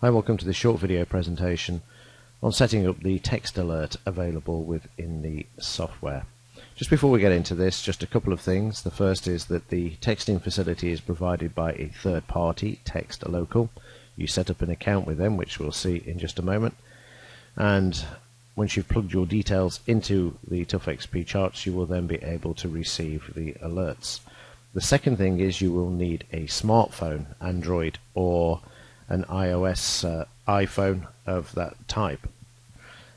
Hi, welcome to this short video presentation on setting up the text alert available within the software. Just before we get into this, just a couple of things. The first is that the texting facility is provided by a third party, Text Local. You set up an account with them, which we'll see in just a moment, and once you've plugged your details into the TUFXP charts, you will then be able to receive the alerts. The second thing is you will need a smartphone, Android or an iOS iPhone of that type,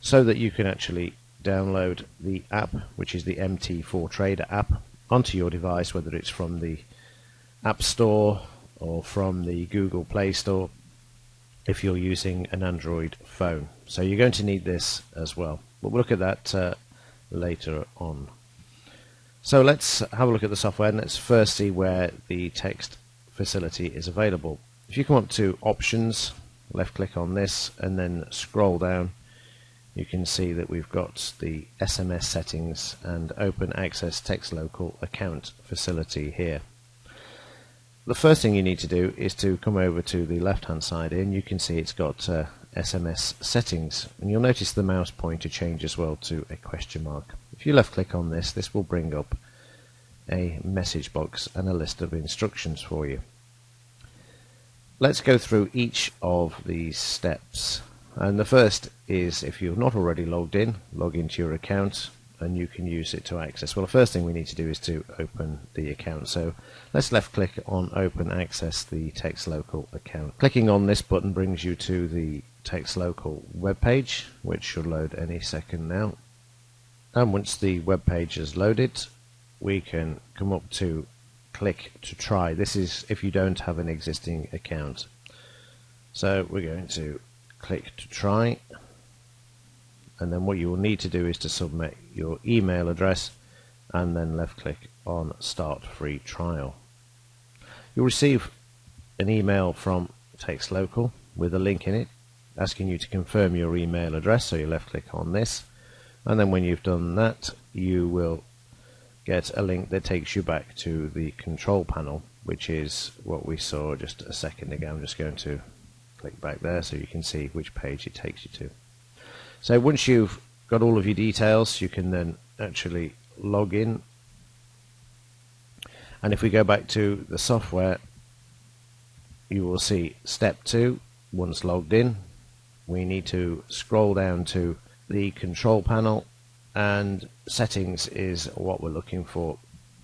so that you can actually download the app, which is the MT4 Trader app, onto your device, whether it's from the App Store or from the Google Play Store if you're using an Android phone. So you're going to need this as well, but we'll look at that later on. So let's have a look at the software, and let's first see where the text facility is available. If you come up to Options, left click on this and then scroll down, you can see that we've got the SMS settings and Open Access Text Local account facility here. The first thing you need to do is to come over to the left hand side here, and you can see it's got SMS settings, and you'll notice the mouse pointer change as well to a question mark. If you left click on this, this will bring up a message box and a list of instructions for you. Let's go through each of these steps, and the first is, if you're not already logged in, log into your account and you can use it to access. Well, the first thing we need to do is to open the account, so let's left click on Open Access the Text Local account. Clicking on this button brings you to the Text Local web page, which should load any second now, and once the web page is loaded, we can come up to click to try. This is if you don't have an existing account. So we're going to click to try, and then what you will need to do is to submit your email address and then left click on Start Free Trial. You'll receive an email from Text Local with a link in it asking you to confirm your email address, so you left click on this, and then when you've done that, you will get a link that takes you back to the control panel, which is what we saw just a second ago. I'm just going to click back there so you can see which page it takes you to. So once you've got all of your details, you can then actually log in, and if we go back to the software, you will see step 2. Once logged in, we need to scroll down to the control panel, and settings is what we're looking for.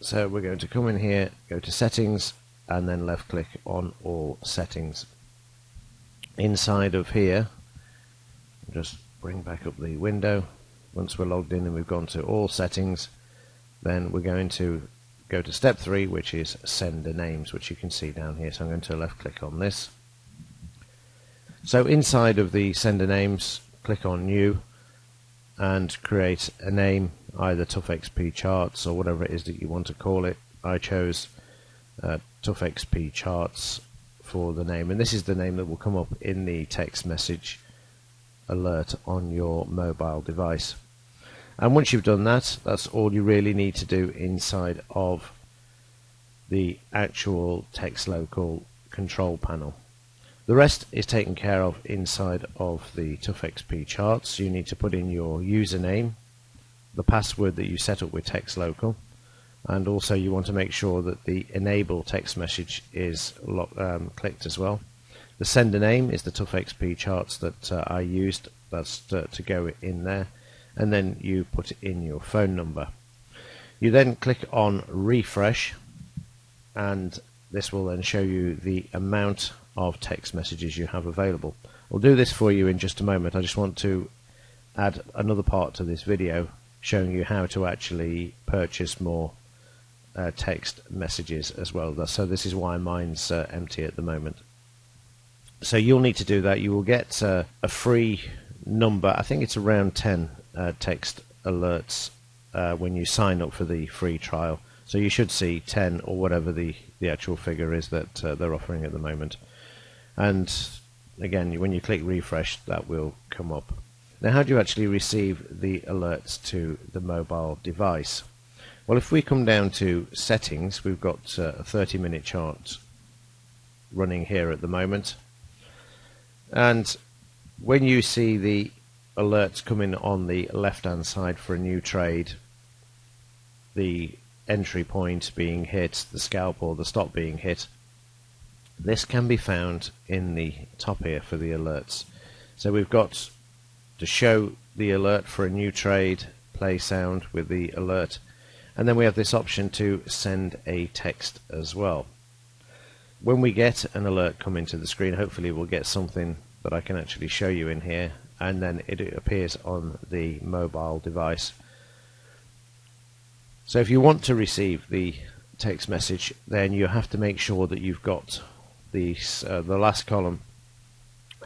So we're going to come in here, go to settings, and then left click on all settings. Inside of here, just bring back up the window. Once we're logged in and we've gone to all settings, then we're going to go to step 3, which is sender names, which you can see down here. So I'm going to left click on this. So inside of the sender names, click on new and create a name, either TUFXP charts or whatever it is that you want to call it. I chose TUFXP charts for the name, and this is the name that will come up in the text message alert on your mobile device. And once you've done that, that's all you really need to do inside of the actual Text Local control panel. The rest is taken care of inside of the TUFXP charts. You need to put in your username, the password that you set up with Text Local, and also you want to make sure that the enable text message is clicked as well. The sender name is the TUFXP charts that I used. That's to go in there, and then you put in your phone number. You then click on refresh, and this will then show you the amount of text messages you have available. We'll do this for you in just a moment. I just want to add another part to this video showing you how to actually purchase more text messages as well. So this is why mine's empty at the moment. So you'll need to do that. You will get a free number, I think it's around 10 text alerts when you sign up for the free trial. So you should see 10 or whatever the actual figure is that they're offering at the moment. And again, when you click refresh, that will come up. Now, how do you actually receive the alerts to the mobile device? Well, if we come down to settings, we've got a 30-minute chart running here at the moment. And when you see the alerts coming on the left hand side for a new trade, the entry point being hit, the scalp or the stop being hit, this can be found in the top here for the alerts. So we've got to show the alert for a new trade, play sound with the alert, and then we have this option to send a text as well. When we get an alert coming to the screen, hopefully we'll get something that I can actually show you in here, and then it appears on the mobile device. So if you want to receive the text message, then you have to make sure that you've got the last column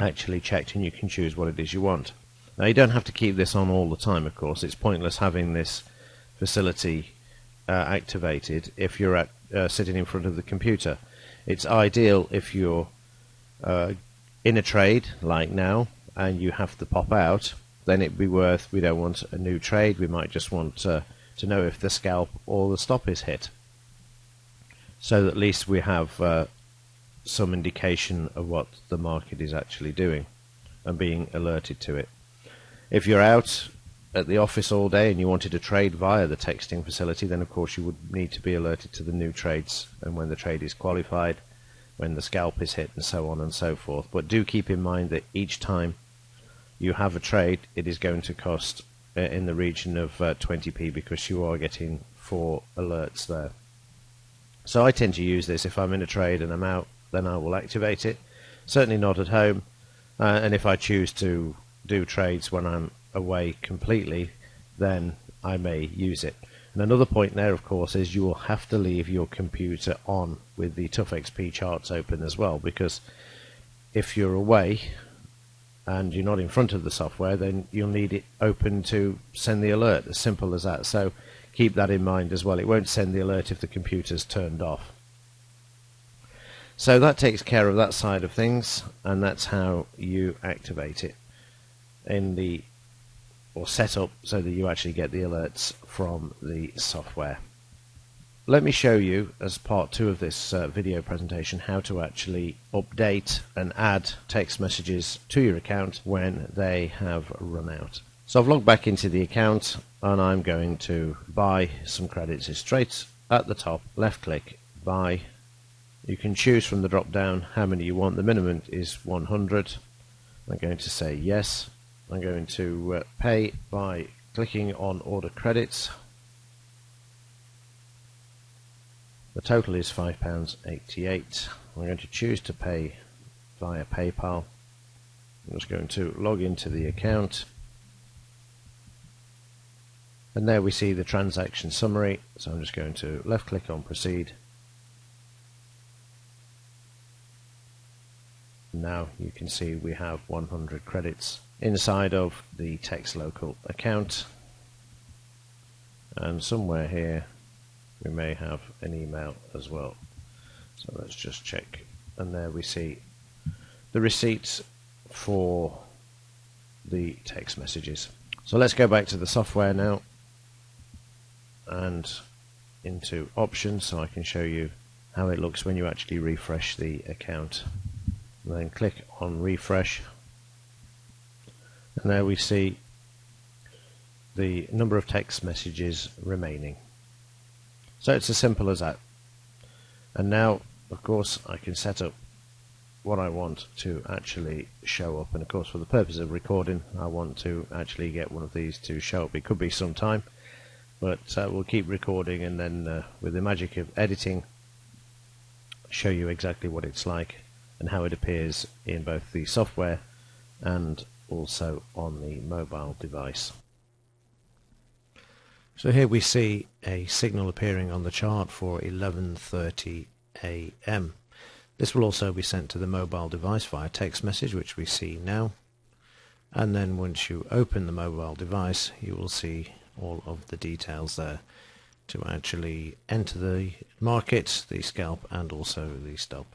actually checked, and you can choose what it is you want. Now you don't have to keep this on all the time, of course. It's pointless having this facility activated if you're sitting in front of the computer. It's ideal if you're in a trade like now and you have to pop out, then it'd be worth, we don't want a new trade, we might just want to know if the scalp or the stop is hit, so that at least we have some indication of what the market is actually doing and being alerted to it. If you're out at the office all day and you wanted to trade via the texting facility, then of course you would need to be alerted to the new trades and when the trade is qualified, when the scalp is hit, and so on and so forth. But do keep in mind that each time you have a trade, it is going to cost in the region of 20p, because you are getting 4 alerts there. So I tend to use this if I'm in a trade and I'm out, then I will activate it. Certainly not at home, and if I choose to do trades when I'm away completely, then I may use it. And another point there, of course, is you will have to leave your computer on with the TUFXP charts open as well, because if you're away and you're not in front of the software, then you'll need it open to send the alert, as simple as that. So keep that in mind as well. It won't send the alert if the computer's turned off. So that takes care of that side of things, and that's how you activate it in the, or set up so that you actually get the alerts from the software. Let me show you, as part 2 of this video presentation, how to actually update and add text messages to your account when they have run out. So I've logged back into the account and I'm going to buy some credits. It's straight at the top, left click, buy. You can choose from the drop down how many you want. The minimum is 100. I'm going to say yes. I'm going to pay by clicking on order credits. The total is £5.88. I'm going to choose to pay via PayPal. I'm just going to log into the account, and there we see the transaction summary. So I'm just going to left click on proceed. Now you can see we have 100 credits inside of the Text Local account, and somewhere here we may have an email as well. So let's just check, and there we see the receipts for the text messages. So let's go back to the software now and into options, so I can show you how it looks when you actually refresh the account. And then click on refresh, and there we see the number of text messages remaining. So it's as simple as that. And now, of course, I can set up what I want to actually show up. And of course, for the purpose of recording, I want to actually get one of these to show up. It could be some time, but we'll keep recording, and then with the magic of editing, show you exactly what it's like and how it appears in both the software and also on the mobile device. So here we see a signal appearing on the chart for 11:30 AM. This will also be sent to the mobile device via text message, which we see now. And then once you open the mobile device, you will see all of the details there to actually enter the market, the scalp, and also the stop.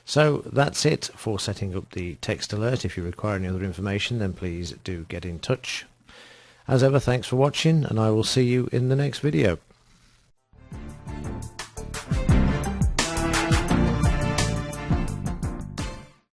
So that's it for setting up the text alert. If you require any other information, then please do get in touch. As ever, thanks for watching, and I will see you in the next video.